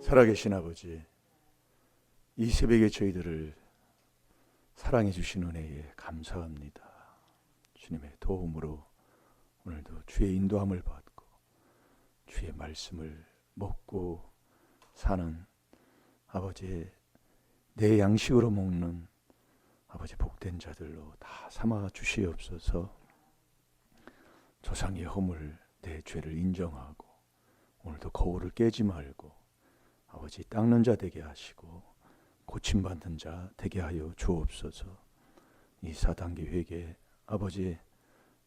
살아계신 아버지, 이 새벽에 저희들을 사랑해 주신 은혜에 감사합니다. 주님의 도움으로 오늘도 주의 인도함을 받고 주의 말씀을 먹고 사는 아버지의 내 양식으로 먹는 아버지 복된 자들로 다 삼아 주시옵소서. 조상의 허물 내 죄를 인정하고 오늘도 거울을 깨지 말고 아버지 닦는 자 되게 하시고 고침받는 자 되게 하여 주옵소서. 이 4단계 회개 아버지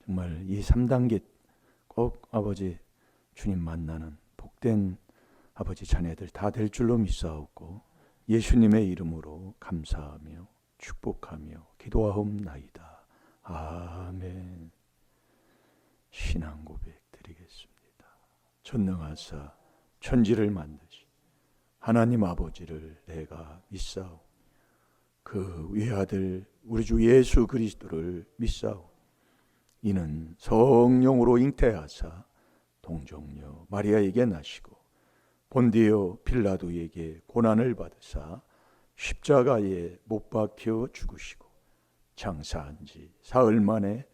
정말 이 3단계 꼭 아버지 주님 만나는 복된 아버지 자녀들 다 될 줄로 믿사옵고 예수님의 이름으로 감사하며 축복하며 기도하옵나이다. 아멘. 신앙 고백 드리겠습니다. 전능하사 천지를 만드시 하나님 아버지를 내가 믿사오. 그 외아들 우리 주 예수 그리스도를 믿사오. 이는 성령으로 잉태하사 동정녀 마리아에게 나시고 본디오 빌라도에게 고난을 받으사 십자가에 못 박혀 죽으시고 장사한 지 사흘 만에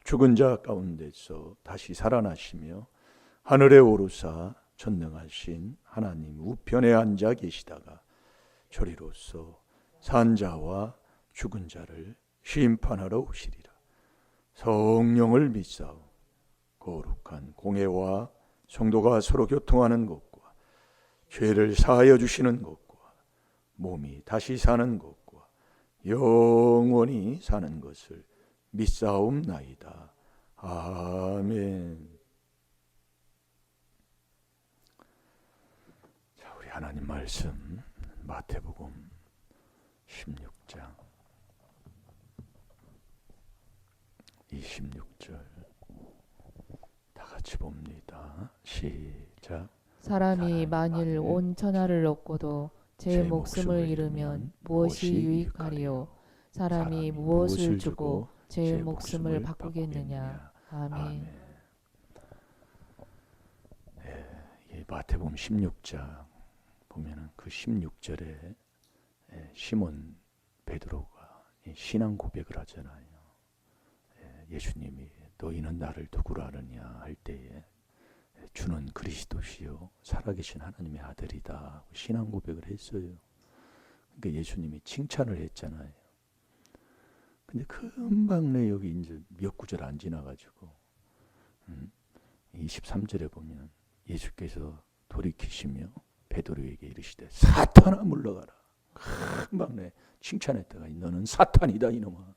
죽은 자 가운데서 다시 살아나시며 하늘에 오르사 전능하신 하나님 우편에 앉아 계시다가 저리로서 산 자와 죽은 자를 심판하러 오시리라. 성령을 믿사오. 거룩한 공회와 성도가 서로 교통하는 것과 죄를 사하여 주시는 것과 몸이 다시 사는 것과 영원히 사는 것을 믿사옵나이다. 아멘. 자, 우리 하나님 말씀 마태복음 16장 26절 다 같이 봅니다. 시작. 사람이 만일 온 천하를 얻고도 제 목숨을 잃으면 무엇이 유익하리요? 사람이 무엇을 주고 제 목숨을 바꾸겠느냐? 아멘. 네, 마태복음 16장 보면은 그 16절에 시몬 베드로가 신앙 고백을 하잖아요. 예수님이 너희는 나를 누구라 하느냐 할 때에 주는 그리스도시요 살아계신 하나님의 아들이다 신앙 고백을 했어요. 그러니까 예수님이 칭찬을 했잖아요. 근데 금방 내 여기 이제 몇 구절 안 지나가지고 23절에 보면 예수께서 돌이키시며 베드로에게 이르시되 사탄아 물러가라. 금방 내 칭찬했다가 너는 사탄이다 이놈아.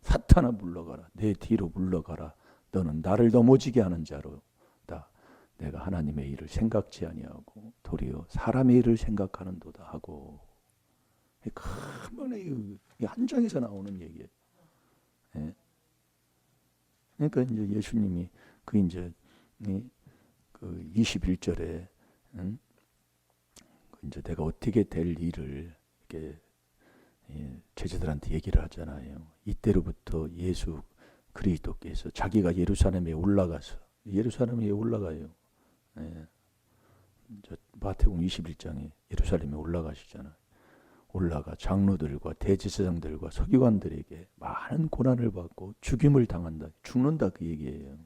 사탄아 물러가라. 내 뒤로 물러가라. 너는 나를 넘어지게 하는 자로다. 내가 하나님의 일을 생각지 아니하고 도리어 사람의 일을 생각하는도다 하고 금방 이 한 장에서 나오는 얘기예요. 예. 그러니까 이제 예수님이 그 이제 그 21절에 이제 내가 어떻게 될 일을 이렇게 제자들한테 얘기를 하잖아요. 이때로부터 예수 그리스도께서 자기가 예루살렘에 올라가서 예루살렘에 올라가요. 마태복음 21장에 예루살렘에 올라가시잖아요. 올라가 장로들과 대제사장들과 서기관들에게 많은 고난을 받고 죽임을 당한다. 죽는다 그 얘기예요.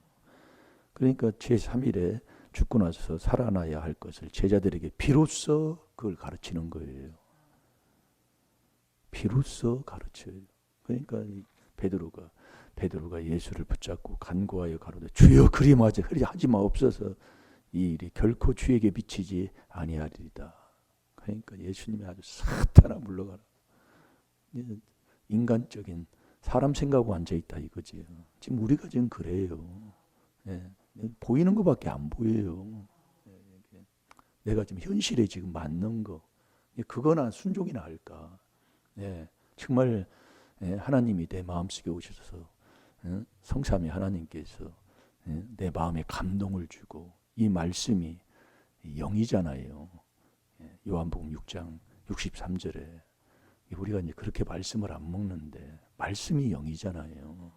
그러니까 제3일에 죽고 나서 살아나야 할 것을 제자들에게 비로소 그걸 가르치는 거예요. 비로소 가르쳐요. 그러니까 베드로가 예수를 붙잡고 간구하여 가로되 주여 그리 하지 마옵소서. 이 일이 결코 주에게 미치지 아니하리이다. 그러니까 예수님이 아주 사탄아 물러가라. 인간적인 사람 생각하고 앉아있다 이거지. 지금 우리가 지금 그래요. 보이는 것밖에 안 보여요. 내가 지금 현실에 지금 맞는 거 그거나 순종이나 할까. 정말 하나님이 내 마음속에 오셔서 성삼위 하나님께서 내 마음에 감동을 주고 이 말씀이 영이잖아요. 요한복음 6장 63절에 우리가 이제 그렇게 말씀을 안 먹는데 말씀이 영이잖아요.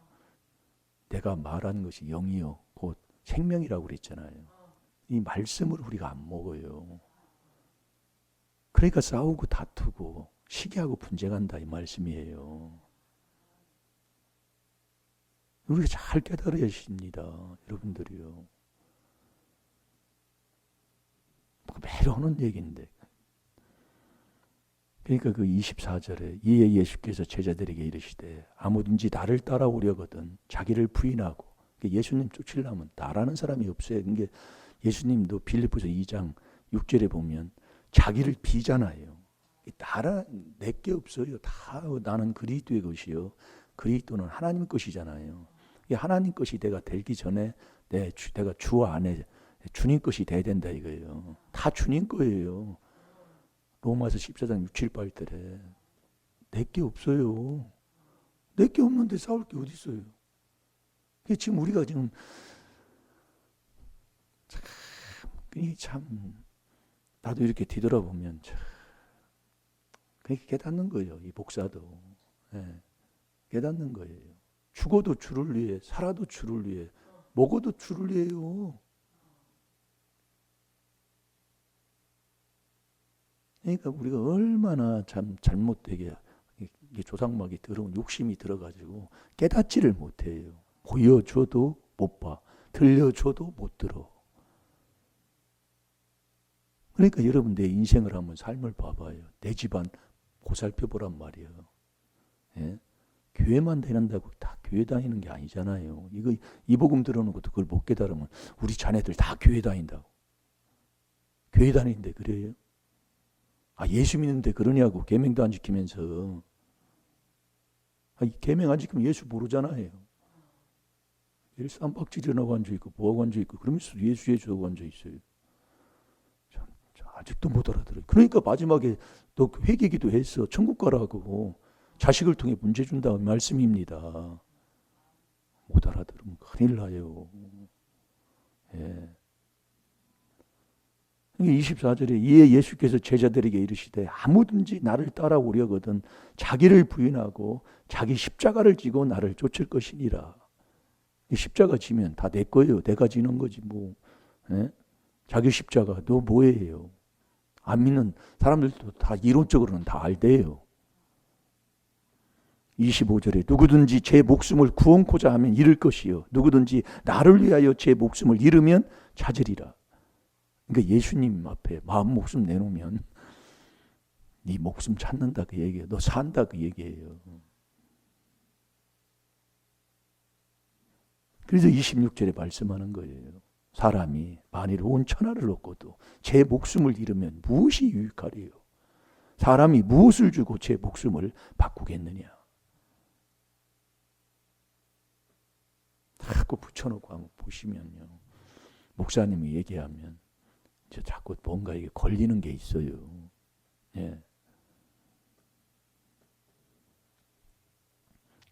내가 말한 것이 영이요 곧 생명이라고 그랬잖아요. 이 말씀을 우리가 안 먹어요. 그러니까 싸우고 다투고 시기하고 분쟁한다 이 말씀이에요. 우리가 잘 깨달아야 하십니다. 여러분들이요. 매일 하는 얘기인데. 그러니까 그 24절에 이에 예수께서 제자들에게 이르시되 아무든지 나를 따라오려거든 자기를 부인하고, 예수님 쫓으려면 나라는 사람이 없어요. 그게 예수님도 빌립보서 2장 6절에 보면 자기를 비잖아요. 나라 내게 없어요. 다 나는 그리스도의 것이요. 그리스도는 하나님 것이잖아요. 하나님 것이 내가 되기 전에 내가 주 안에 주님 것이 돼야 된다 이거예요. 다 주님 거예요. 로마서 14장 6, 7, 8절에 내게 없어요. 내게 없는데 싸울 게 어디 있어요? 지금 우리가 지금 참 나도 이렇게 뒤돌아보면 참 그렇게 깨닫는 거예요. 이 목사도 깨닫는 거예요. 죽어도 주를 위해, 살아도 주를 위해, 먹어도 주를 위해요. 그러니까 우리가 얼마나 참 잘못되게 이게 조상막이 들어온 욕심이 들어가지고 깨닫지를 못해요. 보여줘도 못 봐, 들려줘도 못 들어. 그러니까 여러분 내 인생을 한번 삶을 봐봐요. 내 집안 보살펴보란 말이에요. 예? 교회만 다닌다고 다 교회 다니는 게 아니잖아요. 이거 이 복음 들어오는 것도 그걸 못 깨달으면 우리 자네들 다 교회 다닌다고. 교회 다니는데 그래요? 예수 믿는데 그러냐고. 계명도 안 지키면서. 계명 안 지키면 예수 모르잖아요. 쌈박질이라고 앉아있고 뭐하고 앉아있고 그러면서 예수하고 앉아있어요. 참, 아직도 못 알아들어요. 그러니까 마지막에 너 회개기도 했어. 천국 가라고. 자식을 통해 문제 준다 말씀입니다. 못 알아들으면 큰일 나요. 예. 24절에 이에 예수께서 제자들에게 이르시되 아무든지 나를 따라오려거든 자기를 부인하고 자기 십자가를 지고 나를 쫓을 것이니라. 십자가 지면 다 내 거예요. 내가 지는 거지 뭐. 예? 자기 십자가 너 뭐예요? 안 믿는 사람들도 다 이론적으로는 다 알대요. 25절에 누구든지 제 목숨을 구원코자 하면 잃을 것이요 누구든지 나를 위하여 제 목숨을 잃으면 찾으리라. 그러니까 예수님 앞에 마음 목숨 내놓으면 네 목숨 찾는다 그 얘기예요. 너 산다 그 얘기예요. 그래서 26절에 말씀하는 거예요. 사람이 만일 온 천하를 얻고도 제 목숨을 잃으면 무엇이 유익하리요? 사람이 무엇을 주고 제 목숨을 바꾸겠느냐? 자꾸 붙여놓고 한번 보시면요. 목사님이 얘기하면 자꾸 뭔가 이게 걸리는 게 있어요. 예.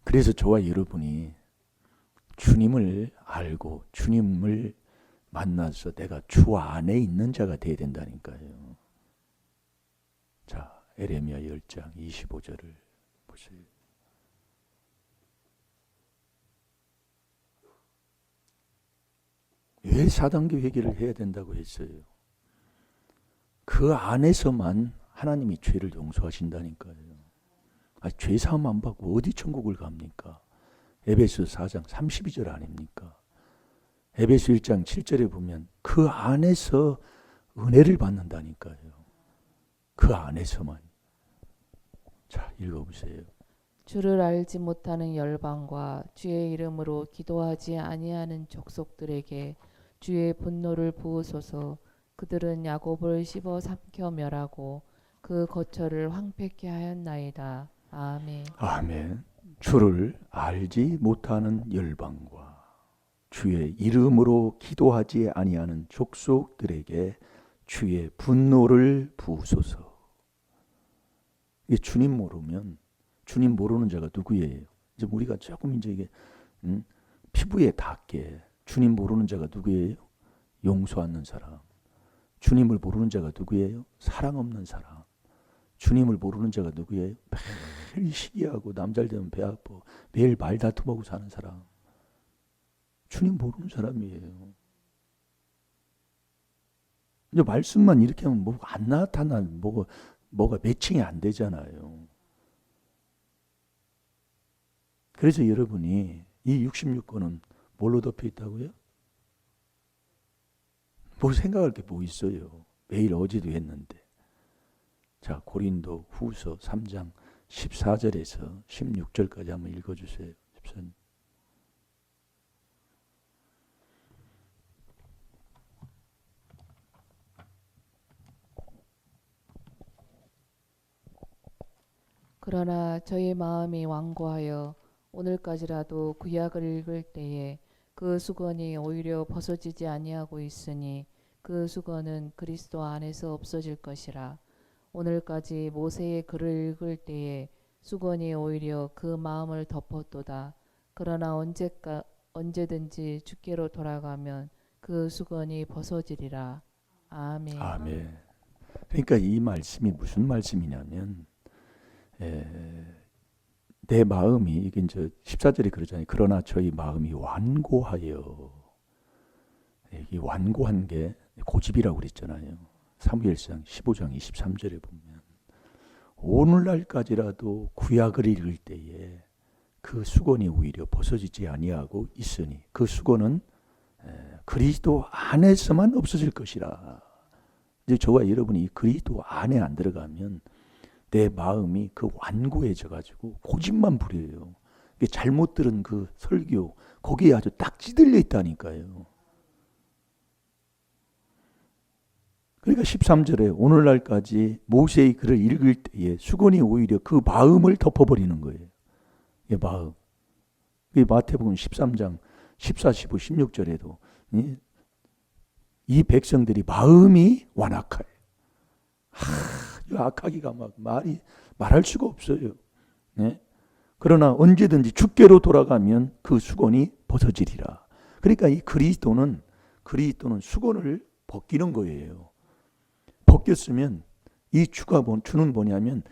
그래서 저와 여러분이 주님을 알고 주님을 만나서 내가 주 안에 있는 자가 되어야 된다니까요. 자, 에레미야 10장 25절을 보세요. 왜 4단계 회개를 해야 된다고 했어요? 그 안에서만 하나님이 죄를 용서하신다니까요. 죄사함 안 받고 어디 천국을 갑니까? 에베소 4장 32절 아닙니까? 에베소 1장 7절에 보면 그 안에서 은혜를 받는다니까요. 그 안에서만. 자, 읽어보세요. 주를 알지 못하는 열방과 주의 이름으로 기도하지 아니하는 족속들에게 주의 분노를 부으소서. 그들은 야곱을 씹어 삼켜 멸하고 그 거처를 황폐케 하였나이다. 아멘. 아멘. 주를 알지 못하는 열방과 주의 이름으로 기도하지 아니하는 족속들에게 주의 분노를 부으소서. 이게 주님 모르면 주님 모르는 자가 누구예요? 이제 우리가 조금 이제 이게 피부에 닿게 주님 모르는 자가 누구예요? 용서 않는 사람. 주님을 모르는 자가 누구예요? 사랑 없는 사람. 주님을 모르는 자가 누구예요? 매일 시기하고 남잘 되면 배 아파. 매일 말다툼하고 사는 사람. 주님 모르는 사람이에요. 이제 말씀만 이렇게 하면 뭐 안 나타나. 뭐 뭐가 매칭이 안 되잖아요. 그래서 여러분이 이 66권은 뭘로 덮여 있다고요? 뭘 생각할 게 뭐 있어요. 매일 어제도 했는데. 자, 고린도 후서 3장 14절에서 16절까지 한번 읽어주세요. 14절. 그러나 저희 마음이 완고하여 오늘까지라도 구약을 읽을 때에 그 수건이 오히려 벗어지지 아니하고 있으니 그 수건은 그리스도 안에서 없어질 것이라. 오늘까지 모세의 글을 읽을 때에 수건이 오히려 그 마음을 덮었도다. 그러나 언제든지 주께로 돌아가면 그 수건이 벗어지리라. 아멘. 아멘. 그러니까 이 말씀이 무슨 말씀이냐면 내 마음이 이게 이제 14절에 그러잖아요. 그러나 저희 마음이 완고하여. 이 완고한 게 고집이라고 그랬잖아요. 사무엘상 15장 23절에 보면 오늘날까지라도 구약을 읽을 때에 그 수건이 오히려 벗어지지 아니하고 있으니 그 수건은 그리스도 안에서만 없어질 것이라. 이제 저와 여러분이 이 그리스도 안에 안 들어가면 내 마음이 그 완고해져 가지고 고집만 부려요. 잘못 들은 그 설교 거기에 아주 딱 찌들려 있다니까요. 그러니까 13절에 오늘날까지 모세의 글을 읽을 때에 수건이 오히려 그 마음을 덮어버리는 거예요. 이 마음. 마태복음 13장 14, 15, 16절에도 이 백성들이 마음이 완악하여. 악하기가 막 말할 수가 없어요. 네? 그러나 언제든지 주께로 돌아가면 그 수건이 벗어지리라. 그러니까 이 그리스도는 수건을 벗기는 거예요. 벗겼으면 이 주는 뭐냐면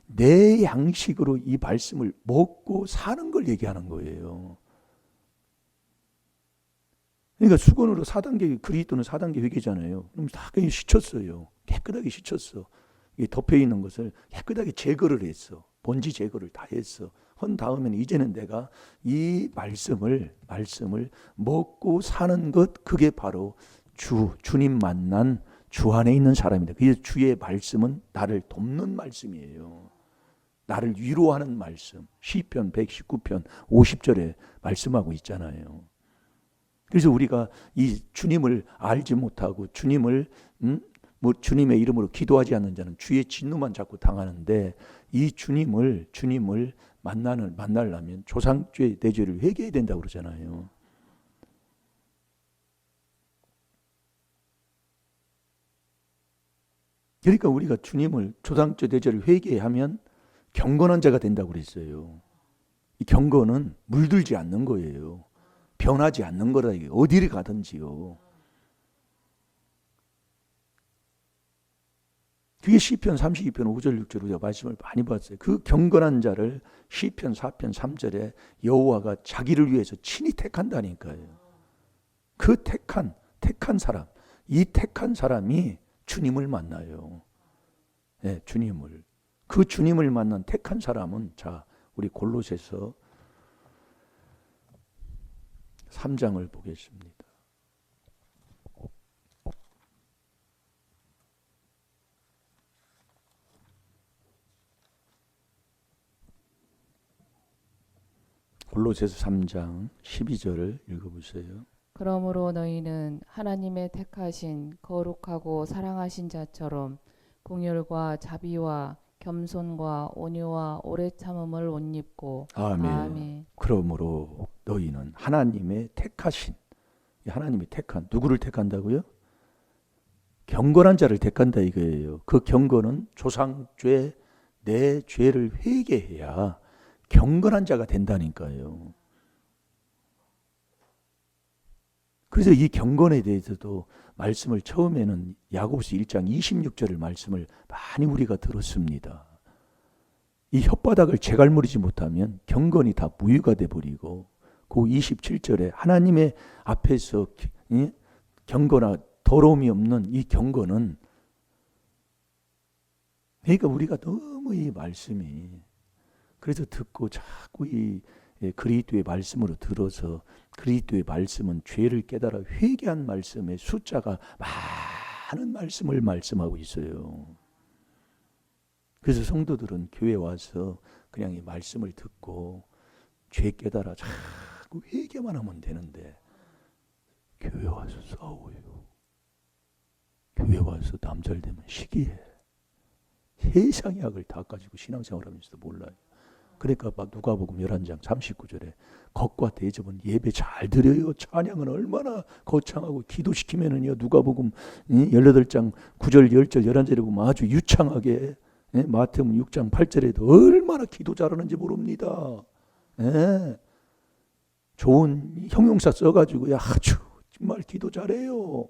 내 양식으로 이 말씀을 먹고 사는 걸 얘기하는 거예요. 그러니까 수건으로 4단계, 그리스도는 4단계 회개잖아요. 그럼 다 씻혔어요. 깨끗하게 씻혔어. 덮여 있는 것을 깨끗하게 제거를 했어. 본지 제거를 다 했어. 한 다음에는 이제는 내가 이 말씀을 먹고 사는 것, 그게 바로 주님 만난 주 안에 있는 사람이다. 그래서 주의 말씀은 나를 돕는 말씀이에요. 나를 위로하는 말씀. 시편 119편 50절에 말씀하고 있잖아요. 그래서 우리가 이 주님을 알지 못하고 주님의 이름으로 기도하지 않는 자는 주의 진노만 자꾸 당하는데, 이 주님을 만나려면 조상죄 내 죄를 회개해야 된다고 그러잖아요. 그러니까 우리가 주님을 조상죄 내 죄를 회개하면 경건한 자가 된다고 그랬어요. 이 경건은 물들지 않는 거예요. 변하지 않는 거라. 어디를 가든지요. 그게 시편 32편 5절 6절 우리가 말씀을 많이 봤어요. 그 경건한 자를 시편 4편 3절에 여호와가 자기를 위해서 친히 택한다니까요. 그 택한 사람, 이 택한 사람이 주님을 만나요. 네, 주님을. 그 주님을 만난 택한 사람은, 자, 우리 골로새서 3장을 보겠습니다. 골로새서 3장 12절을 읽어보세요. 그러므로 너희는 하나님의 택하신 거룩하고 사랑하신 자처럼 긍휼과 자비와 겸손과 온유와 오래 참음을 옷 입고. 아멘. 아멘. 그러므로 너희는 하나님의 택하신, 하나님이 택한, 누구를 택한다고요? 경건한 자를 택한다 이거예요. 그 경건은 조상죄, 내 죄를 회개해야 경건한 자가 된다니까요. 그래서 이 경건에 대해서도 말씀을 처음에는 야고보서 1장 26절을 말씀을 많이 우리가 들었습니다. 이 혓바닥을 재갈무리지 못하면 경건이 다 무유가 돼버리고, 그 27절에 하나님의 앞에서 경건하 더러움이 없는 이 경건은 그러니까 우리가 너무 이 말씀이 그래서 듣고 자꾸 이 그리스도의 말씀으로 들어서 그리스도의 말씀은 죄를 깨달아 회개한 말씀의 숫자가 많은 말씀을 말씀하고 있어요. 그래서 성도들은 교회 와서 그냥 이 말씀을 듣고 죄 깨달아 자꾸 회개만 하면 되는데 교회 와서 싸워요. 교회 와서 남잘되면 시기해. 세상의 악을 다 가지고 신앙생활하면서도 몰라요. 그러니까 막 누가복음 11장 39절에 것과 대접은 예배 잘 드려요. 찬양은 얼마나 거창하고 기도시키면은요. 누가복음 18장 9절 10절 11절에 보면 아주 유창하게 마태복음 6장 8절에도 얼마나 기도 잘하는지 모릅니다. 좋은 형용사 써가지고 아주 정말 기도 잘해요.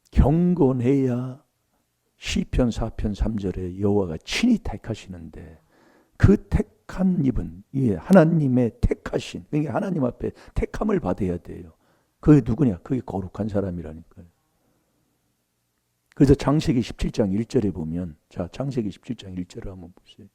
경건해야 시편 4편 3절에 여호와가 친히 택하시는데 그 택한 입은 하나님의 택하신, 그러니까 하나님 앞에 택함을 받아야 돼요. 그게 누구냐? 그게 거룩한 사람이라니까요. 그래서 창세기 17장 1절에 보면, 자, 창세기 17장 1절을 한번 보세요.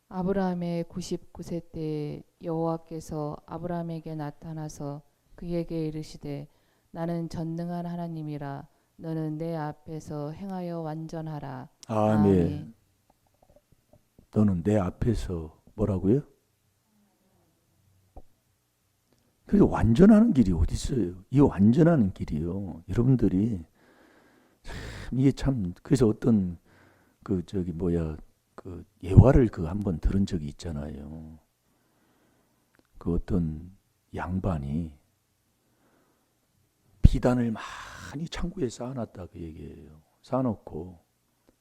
아브라함의 99세 때 여호와께서 아브라함에게 나타나서 그에게 이르시되 나는 전능한 하나님이라 너는 내 앞에서 행하여 완전하라. 아멘. 너는 내 앞에서 뭐라고요? 그래서 완전하는 길이 어디 있어요? 이 완전하는 길이요. 여러분들이 이게 참, 그래서 어떤 그 예화를 한번 들은 적이 있잖아요. 그 어떤 양반이 비단을 많이 창고에 쌓아놨다 그 얘기예요. 쌓아놓고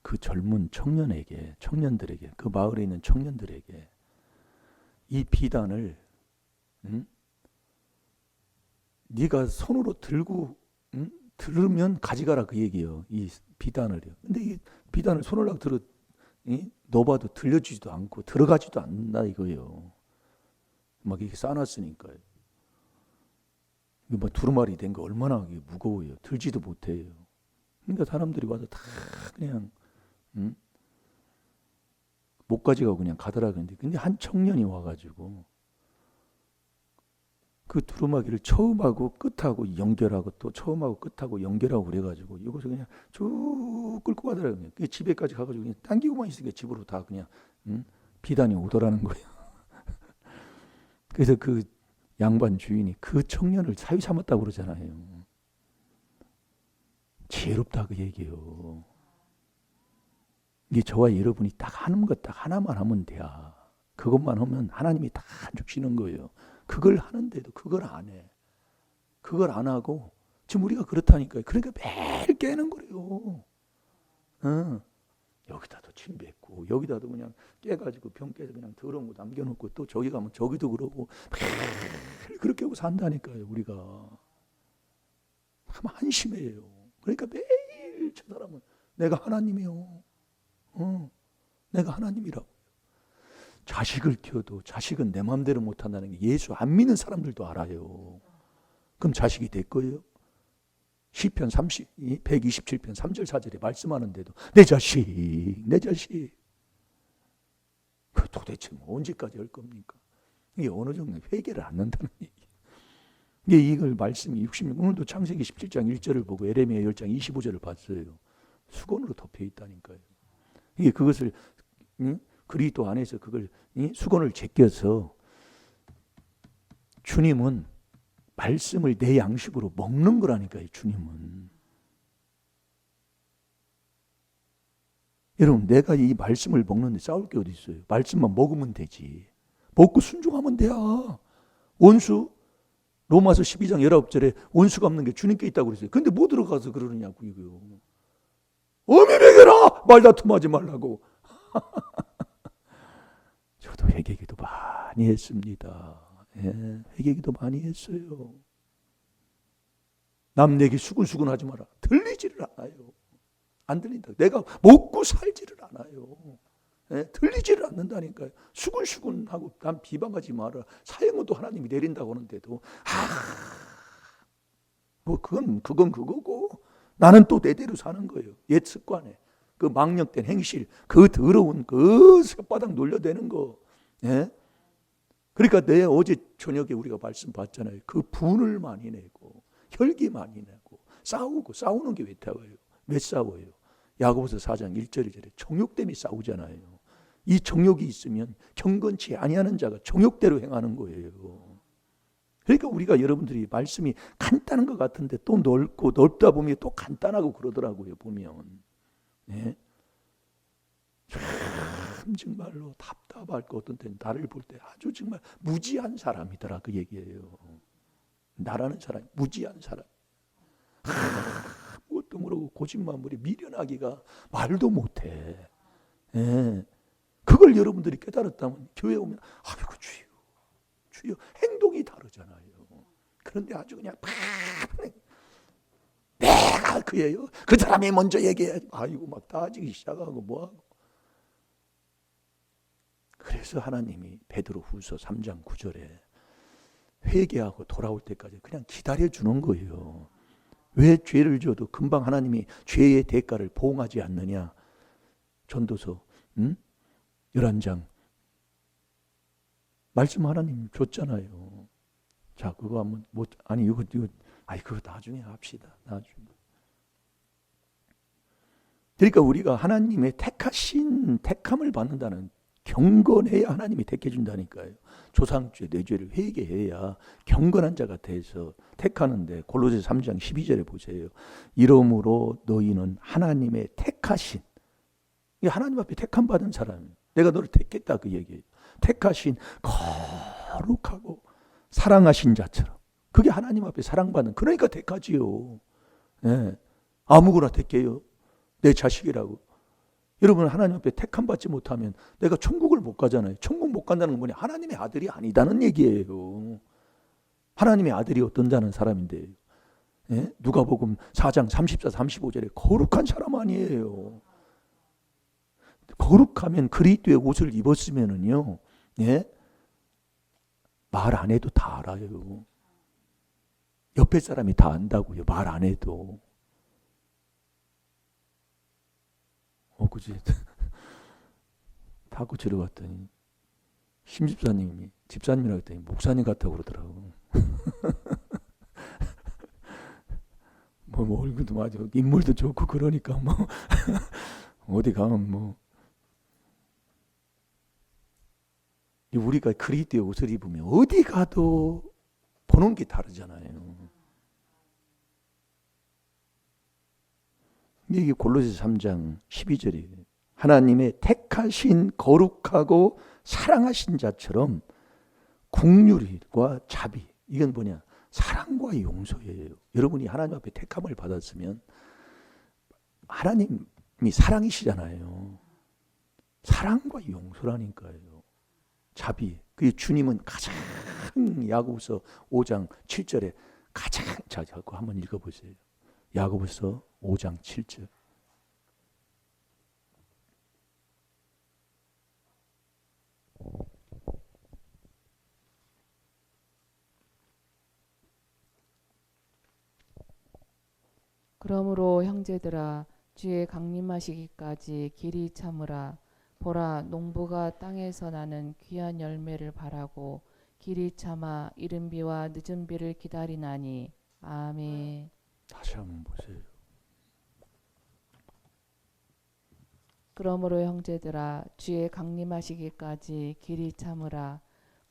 그 젊은 청년들에게, 그 마을에 있는 청년들에게 이 비단을 네가 손으로 들고 들으면 가져가라 그 얘기예요. 이 비단을요. 근데 이 비단을 손으로 넣어봐도 들려주지도 않고 들어가지도 않는다 이거예요. 막 이렇게 쌓아놨으니까요. 이게 뭐 두루마리 된 거 얼마나 무거워요. 들지도 못해요. 그러니까 사람들이 와서 다 그냥 못 가져가고 그냥 가더라. 근데 한 청년이 와가지고 그 두루마기를 처음하고 끝하고 연결하고 또 처음하고 끝하고 연결하고 그래가지고 이것을 그냥 쭉 끌고 가더라고요. 집에까지 가가지고 그냥 당기고만 있으니까 집으로 다 그냥 비단이 오더라는 거예요. 그래서 그 양반 주인이 그 청년을 사위 삼았다고 그러잖아요. 지혜롭다 그 얘기예요. 이게 저와 여러분이 딱 하는 것 딱 하나만 하면 돼야. 그것만 하면 하나님이 다 주시는 거예요. 그걸 하는데도 그걸 안 해. 그걸 안 하고 지금 우리가 그렇다니까요. 그러니까 매일 깨는 거예요. 여기다도 침 뱉고 여기다도 그냥 깨가지고 병 깨서 그냥 더러운 거 남겨놓고 또 저기 가면 저기도 그러고 매일 그렇게 하고 산다니까요. 우리가 참 한심해요. 그러니까 매일 저 사람은 내가 하나님이요. 내가 하나님이라고. 자식을 키워도 자식은 내 마음대로 못한다는 게 예수 안 믿는 사람들도 알아요. 그럼 자식이 될 거예요? 시편 127편 3절 4절에 말씀하는데도 내 자식 그 도대체 뭐 언제까지 할 겁니까? 이게 어느 정도 회개를 안 한다는 얘기예요. 이걸 말씀이 66, 오늘도 창세기 17장 1절을 보고 에레미야 10장 25절을 봤어요. 수건으로 덮여 있다니까요. 이게 그것을 그리스도 안에서 그걸 수건을 제껴서 주님은 말씀을 내 양식으로 먹는 거라니까요. 주님은. 여러분 내가 이 말씀을 먹는데 싸울 게 어디 있어요? 말씀만 먹으면 되지. 먹고 순종하면 돼야. 원수 로마서 12장 19절에 원수가 없는 게 주님께 있다고 그랬어요. 근데 뭐 들어가서 그러느냐고 이거요. 어미 먹여라! 말다툼하지 말라고. 저도 회개기도 많이 했습니다. 회개기도 많이 했어요. 남 얘기 수근수근 하지 마라. 들리지를 않아요. 안 들린다. 내가 먹고 살지를 않아요. 들리지를 않는다니까요. 수근수근하고 난 비방하지 마라. 사형은 또 하나님이 내린다고 하는데도 뭐 그건 그거고 나는 또 내대로 사는 거예요. 옛 습관에 그 망령된 행실, 그 더러운 그 혓바닥 놀려대는 거. 예? 그러니까 내 어제 저녁에 우리가 말씀 봤잖아요. 그 분을 많이 내고 혈기 많이 내고 싸우는 게 왜 싸워요? 왜 싸워요? 야고보서 4장 1절 2절에 정욕 때문에 싸우잖아요. 이 정욕이 있으면 경건치 아니하는 자가 정욕대로 행하는 거예요. 그러니까 우리가 여러분들이 말씀이 간단한 것 같은데 또 넓다 보면 또 간단하고 그러더라고요. 보면 참 정말로 답답할 것 어떤 때는 나를 볼 때 아주 정말 무지한 사람이더라 그 얘기예요. 나라는 사람 무지한 사람. 뭣도 모르고 고집만물이 미련하기가 말도 못해. 그걸 여러분들이 깨달았다면 교회 오면 아이고 주여 행동이 다르잖아요. 그런데 아주 그냥 내가 그예요. 그 사람이 먼저 얘기해야지. 아이고 막 따지기 시작하고 뭐하고. 그래서 하나님이 베드로후서 3장 9절에 회개하고 돌아올 때까지 그냥 기다려주는 거예요. 왜 죄를 져도 금방 하나님이 죄의 대가를 보응하지 않느냐. 전도서 11장 말씀 하나님 줬잖아요. 자 그거 한번 그거 나중에 합시다. 나중에. 그러니까 우리가 하나님의 택함을 받는다는 경건해야 하나님이 택해준다니까요. 조상죄 내 죄를 회개해야 경건한 자가 돼서 택하는데 골로새 3장 12절에 보세요. 이러므로 너희는 하나님의 택하신, 하나님 앞에 택함 받은 사람, 내가 너를 택했다 그 얘기예요. 택하신 거룩하고 사랑하신 자처럼. 그게 하나님 앞에 사랑받는, 그러니까 택하지요. 아무거나 택해요. 내 자식이라고. 여러분 하나님 앞에 택함 받지 못하면 내가 천국을 못 가잖아요. 천국 못 간다는 건 뭐냐? 하나님의 아들이 아니다는 얘기예요. 하나님의 아들이 어떤 자는 사람인데 누가복음 4장 34, 35절에 거룩한 사람 아니에요. 거룩하면 그리스도의 옷을 입었으면은요, 말 안 해도 다 알아요. 옆에 사람이 다 안다고요. 말 안 해도. 그지? 다 고치러 갔더니 심집사님이 집사님이라고 했더니 목사님 같다고 그러더라고. 뭐 얼굴도 맞아, 인물도 좋고 그러니까 뭐 어디 가면 우리가 그리스도의 옷을 입으면 어디 가도 보는 게 다르잖아요. 이게 골로새 3장 12절이에요. 하나님의 택하신 거룩하고 사랑하신 자처럼 국률과 자비, 이건 뭐냐? 사랑과 용서예요. 여러분이 하나님 앞에 택함을 받았으면 하나님이 사랑이시잖아요. 사랑과 용서라니까요. 자비. 그 주님은 가장 야고보서 5장 7절에 가장, 자, 그거 한번 읽어보세요. 야고보서 5장 7절. 그러므로 형제들아 주의 강림하시기까지 길이 참으라. 보라 농부가 땅에서 나는 귀한 열매를 바라고 길이 참아 이른 비와 늦은 비를 기다리나니. 아멘. 다시 한번 보세요. 그러므로 형제들아 주의 강림하시기까지 길이 참으라.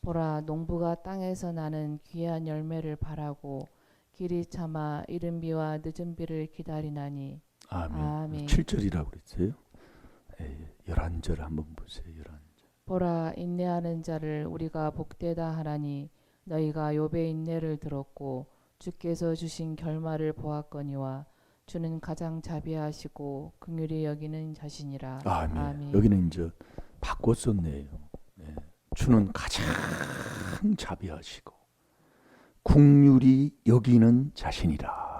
보라 농부가 땅에서 나는 귀한 열매를 바라고 길이 참아 이른 비와 늦은 비를 기다리나니. 아멘. 아멘. 7절이라고 그랬어요. 11절 한번 보세요. 11절. 보라 인내하는 자를 우리가 복되다 하나니 너희가 욥의 인내를 들었고 주께서 주신 결말을 보았거니와 주는 가장 자비하시고 긍휼히 여기는 자신이라. 아멘. 아멘. 여기는 이제 바꿔 썼네요. 주는 가장 자비하시고 긍휼히 여기는 자신이라.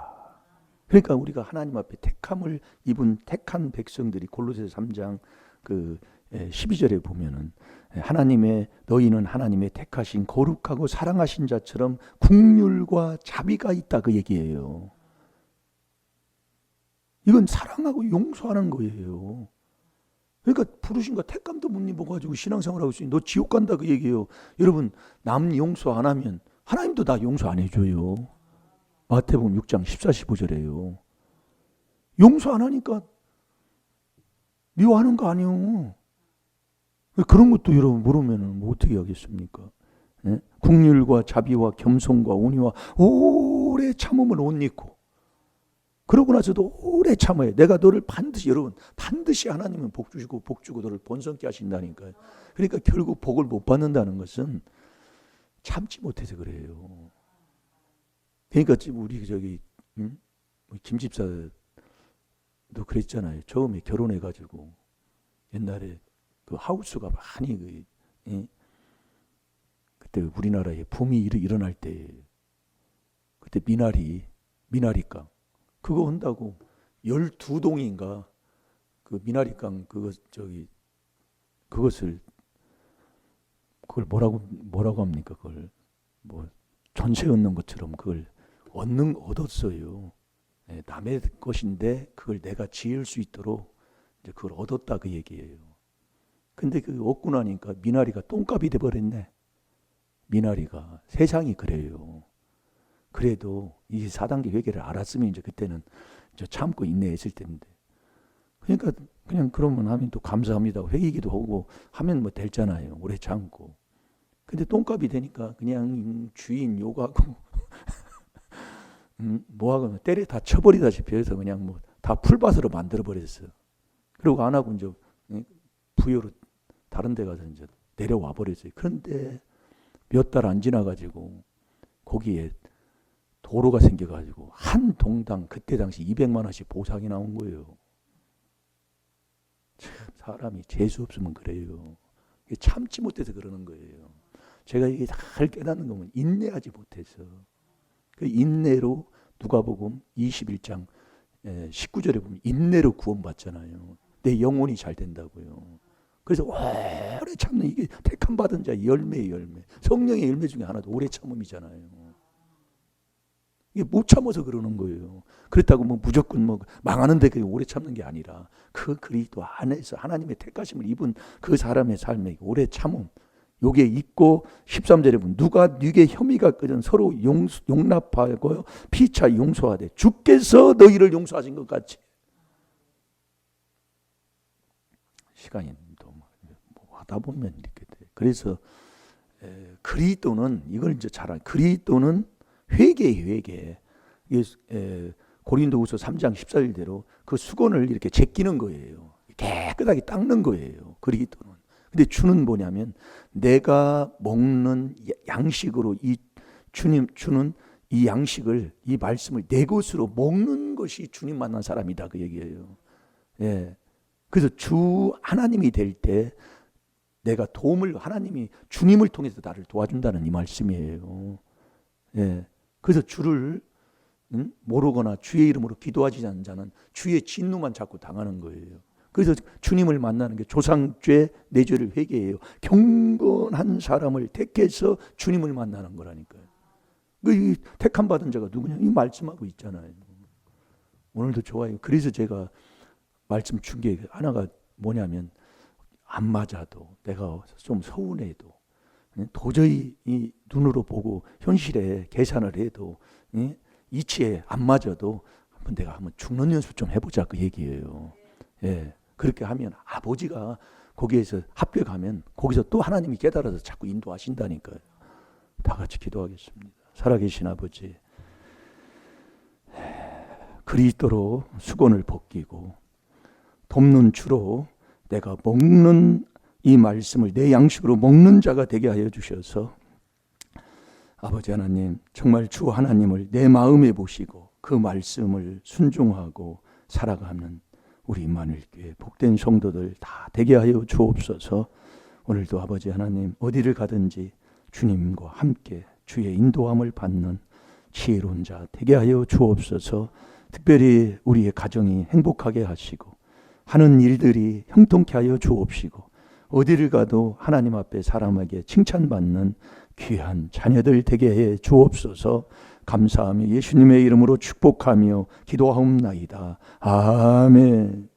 그러니까 우리가 하나님 앞에 택함을 입은 택한 백성들이 골로새 3장 그 12절에 보면은 하나님의 너희는 하나님의 택하신 거룩하고 사랑하신 자처럼 긍휼과 자비가 있다 그 얘기예요. 이건 사랑하고 용서하는 거예요. 그러니까 부르신 거 택감도 못 입어가지고 신앙생활하고 있으니 너 지옥 간다 그 얘기예요. 여러분 남 용서 안 하면 하나님도 나 용서 안 해줘요. 마태복음 6장 14, 15절에요. 용서 안 하니까 미워하는 거 아니에요. 그런 것도 여러분 모르면 뭐 어떻게 하겠습니까? 예? 긍휼과 자비와 겸손과 온유와 오래 참음을 옷 입고 그러고 나서도 오래 참아요. 내가 너를 반드시 여러분 반드시 하나님은 복 주시고 복 주고 너를 번성케 하신다니까요. 그러니까 결국 복을 못 받는다는 것은 참지 못해서 그래요. 그러니까 우리 저기 김 집사도 그랬잖아요. 처음에 결혼해가지고 옛날에 그 하우스가 많이 그때 우리나라에 붐이 일어날 때 그때 미나리깡 그거 한다고 12동인가 그 미나리깡 그것을 그걸 뭐라고 합니까? 그걸 뭐 전세 얻는 것처럼 그걸 얻었어요. 네, 남의 것인데 그걸 내가 지을 수 있도록 이제 그걸 얻었다 그 얘기예요. 근데 그 얻고 나니까 미나리가 똥값이 돼버렸네. 미나리가 세상이 그래요. 그래도 이 4단계 회개를 알았으면 이제 그때는 이제 참고 인내했을 텐데. 그러니까 그냥 그러면 하면 또 감사합니다. 회개기도 하고 하면 뭐 되잖아요. 오래 참고. 근데 똥값이 되니까 그냥 주인 욕하고 뭐하고 때려 다 쳐버리다시피 해서 그냥 뭐 다 풀밭으로 만들어 버렸어요. 그리고 안 하고 이제 부여로 다른 데 가서 이제 내려와 버렸어요. 그런데 몇 달 안 지나가지고 거기에 도로가 생겨가지고 한 동당 그때 당시 200만 원씩 보상이 나온 거예요. 참 사람이 재수 없으면 그래요. 참지 못해서 그러는 거예요. 제가 이게 잘 깨닫는 거면 인내하지 못해서 그 인내로 누가복음 21장 19절에 보면 인내로 구원받잖아요. 내 영혼이 잘 된다고요. 그래서 오래 참는 이게 택함 받은 자의 열매의 열매. 성령의 열매 중에 하나도 오래 참음이잖아요. 이게 못 참아서 그러는 거예요. 그렇다고 뭐 무조건 뭐 망하는데 그게 오래 참는 게 아니라 그 그리스도 안에서 하나님의 택하심을 입은 그 사람의 삶에 오래 참음. 요게 있고 13절에 보면 누가 네게 혐의가 끄든 서로 용납하고 피차 용서하되 주께서 너희를 용서하신 것 같이. 시간이 또 뭐 하다 보면 이렇게 돼. 그래서 그리스도는 이걸 이제 그리스도는 회개. 고린도후서 3장 14절대로 그 수건을 이렇게 제끼는 거예요. 깨끗하게 닦는 거예요. 그리스도는. 근데 주는 뭐냐면 내가 먹는 양식으로 이 주님 주는 이 양식을 이 말씀을 내 것으로 먹는 것이 주님 만난 사람이다 그 얘기예요. 예. 그래서 주 하나님이 될 때 내가 하나님이 주님을 통해서 나를 도와준다는 이 말씀이에요. 예. 그래서 주를 모르거나 주의 이름으로 기도하지 않는 자는 주의 진노만 자꾸 당하는 거예요. 그래서 주님을 만나는 게 조상죄 내 죄를 회개해요. 경건한 사람을 택해서 주님을 만나는 거라니까요. 이 택함 받은 자가 누구냐? 이 말씀하고 있잖아요. 오늘도 좋아요. 그래서 제가 말씀 준 게 하나가 뭐냐면 안 맞아도 내가 좀 서운해도 도저히 이 눈으로 보고 현실에 계산을 해도 이치에 안 맞아도 한번 죽는 연습 좀 해보자 그 얘기예요. 예. 그렇게 하면 아버지가 거기에서 합격하면 거기서 또 하나님이 깨달아서 자꾸 인도하신다니까요. 다 같이 기도하겠습니다. 살아계신 아버지, 그리스도로 수건을 벗기고 돕는 주로 내가 먹는 이 말씀을 내 양식으로 먹는 자가 되게 하여 주셔서 아버지 하나님 정말 주 하나님을 내 마음에 보시고 그 말씀을 순종하고 살아가는 우리 임마누엘교회 복된 성도들 다 되게 하여 주옵소서. 오늘도 아버지 하나님 어디를 가든지 주님과 함께 주의 인도함을 받는 지혜로운 자 되게 하여 주옵소서. 특별히 우리의 가정이 행복하게 하시고 하는 일들이 형통케 하여 주옵시고 어디를 가도 하나님 앞에 사람에게 칭찬받는 귀한 자녀들 되게 해 주옵소서. 감사하며 예수님의 이름으로 축복하며 기도하옵나이다. 아멘.